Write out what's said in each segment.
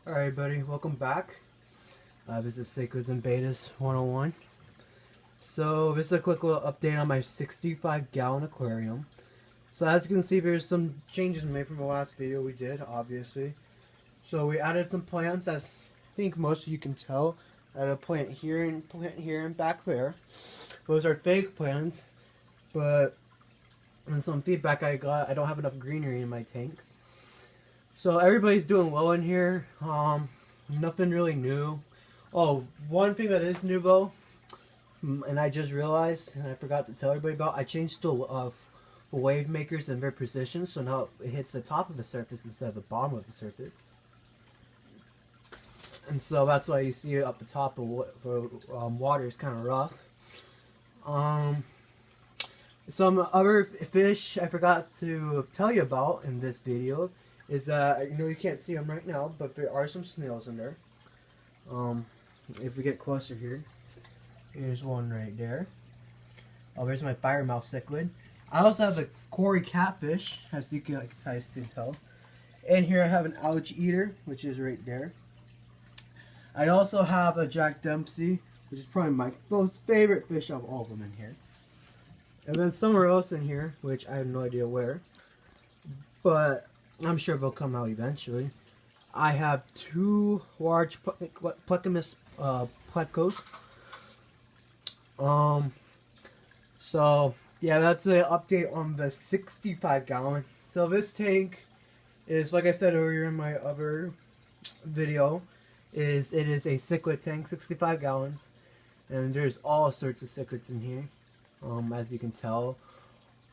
Alright buddy, welcome back. This is Cichlids and Bettas 101. So this is a quick little update on my 65-gallon aquarium. So as you can see, there's some changes made from the last video we did, obviously. So we added some plants, as I think most of you can tell. I had a plant here and back there. Those are fake plants, but in some feedback I got, I don't have enough greenery in my tank. So everybody's doing well in here. Nothing really new. Oh, one thing that is new though, and I just realized, and I forgot to tell everybody about, I changed the wave makers and their positions, so now it hits the top of the surface instead of the bottom of the surface. And so that's why you see it up the top. The water is kind of rough. Some other fish I forgot to tell you about in this video is that, I know you can't see them right now, but there are some snails in there. If we get closer here, here's one right there. Oh, there's my firemouth cichlid. I also have the Cory catfish, as you guys can tell. And here I have an algae eater, which is right there. I also have a Jack Dempsey, which is probably my most favorite fish of all of them in here. And then somewhere else in here, which I have no idea where, but I'm sure they'll come out eventually. I have two large Plecamus plecos. So yeah, that's an update on the 65-gallon. So this tank is, like I said earlier in my other video, it is a cichlid tank, 65 gallons, and there's all sorts of cichlids in here. As you can tell,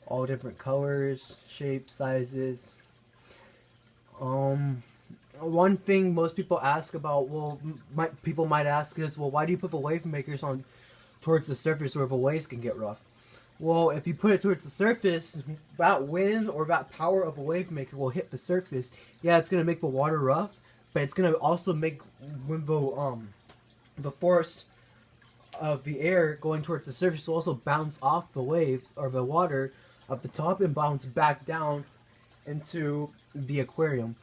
all different colors, shapes, sizes. One thing most people ask about, people might ask is, well, why do you put the wave makers on towards the surface where the waves can get rough? Well, if you put it towards the surface, that wind or that power of a wave maker will hit the surface. Yeah, it's gonna make the water rough, but it's gonna also make when the force of the air going towards the surface will also bounce off the wave or the water at the top and bounce back down into the aquarium.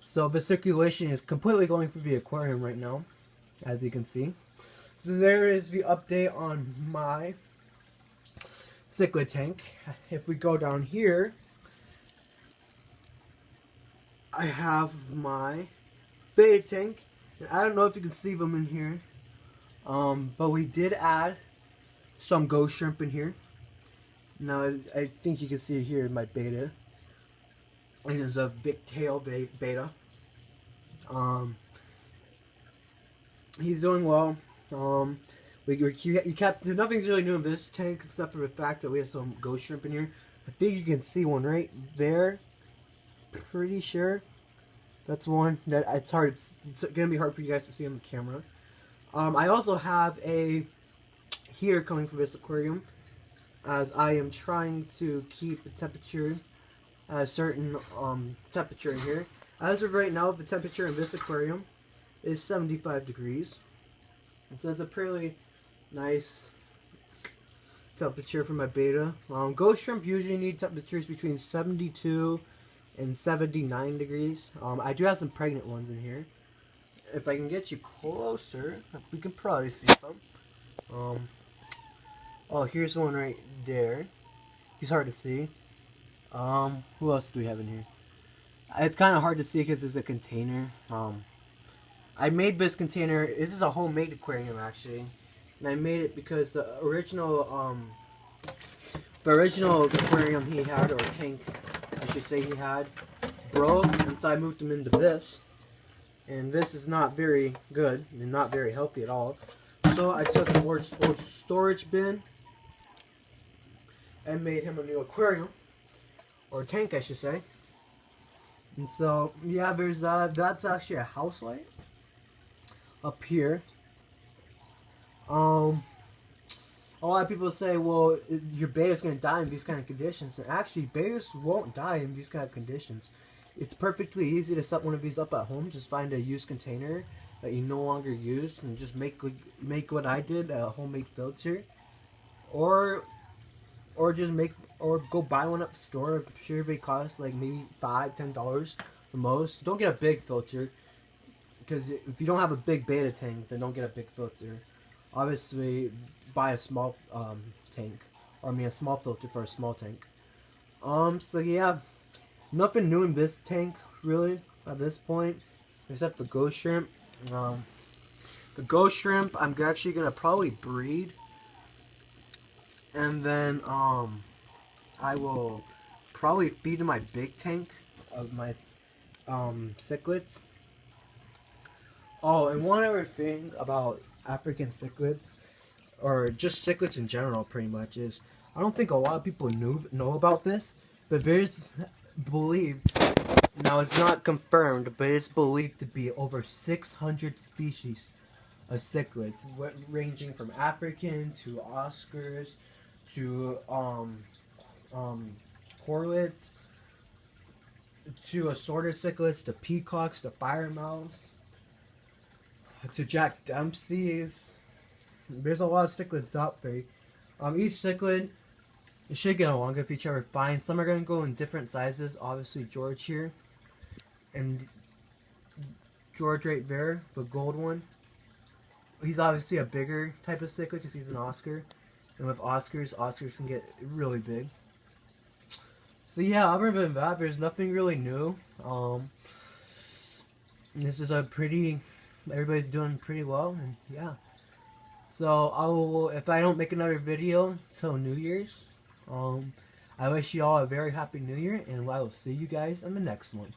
So the circulation is completely going through the aquarium right now, as you can see. So there is the update on my cichlid tank. If we go down here, I have my Betta tank. And I don't know if you can see them in here, but we did add some ghost shrimp in here. Now I think you can see it here in my Betta. It is a Victail Betta. He's doing well. You kept nothing's really new in this tank except for the fact that we have some ghost shrimp in here. I think you can see one right there. Pretty sure that's one that it's hard. It's gonna be hard for you guys to see on the camera. I also have a heater coming from this aquarium, as I am trying to keep the temperature at a certain temperature in here. As of right now, the temperature in this aquarium is 75 degrees. So it's a pretty nice temperature for my Betta. Ghost shrimp usually need temperatures between 72 and 79 degrees. I do have some pregnant ones in here. If I can get you closer, we can probably see some. Oh, here's one right there. He's hard to see. Who else do we have in here? It's kind of hard to see because it's a container. I made this container. This is a homemade aquarium actually, and I made it because the original aquarium he had, or tank, I should say, he had broke, and so I moved him into this. And this is not very good and not very healthy at all. So I took an old storage bin and made him a new aquarium, or tank I should say. And so yeah, there's that's actually a house light up here. A lot of people say, well, your Betta's going to die in these kind of conditions. And actually, Bettas won't die in these kind of conditions. It's perfectly easy to set one of these up at home. Just find a used container that you no longer use and just make what I did, a homemade filter, or go buy one at the store. I'm sure they cost like maybe $5–10 the most. Don't get a big filter. because if you don't have a big Betta tank, then don't get a big filter. Obviously, buy a small tank, or I mean a small filter for a small tank. So yeah, nothing new in this tank really at this point, except the ghost shrimp. The ghost shrimp I'm actually gonna probably breed, and then I will probably feed in my big tank of my cichlids. Oh, and one other thing about African cichlids, or just cichlids in general, pretty much is I don't think a lot of people know about this, but there's believed, now it's not confirmed, but it's believed to be over 600 species of cichlids, ranging from African to Oscars to corlids to assorted cichlids to peacocks to fire mouse to Jack Dempsey's. There's a lot of cichlids out there. Each cichlid, you should get along with each other fine. Some are going to go in different sizes. Obviously George here. And George right there, the gold one. He's obviously a bigger type of cichlid because he's an Oscar. And with Oscars can get really big. So yeah, other than that, there's nothing really new. This is everybody's doing pretty well, and yeah. So I will, if I don't make another video till New Year's, I wish you all a very happy New Year, and I will see you guys in the next one.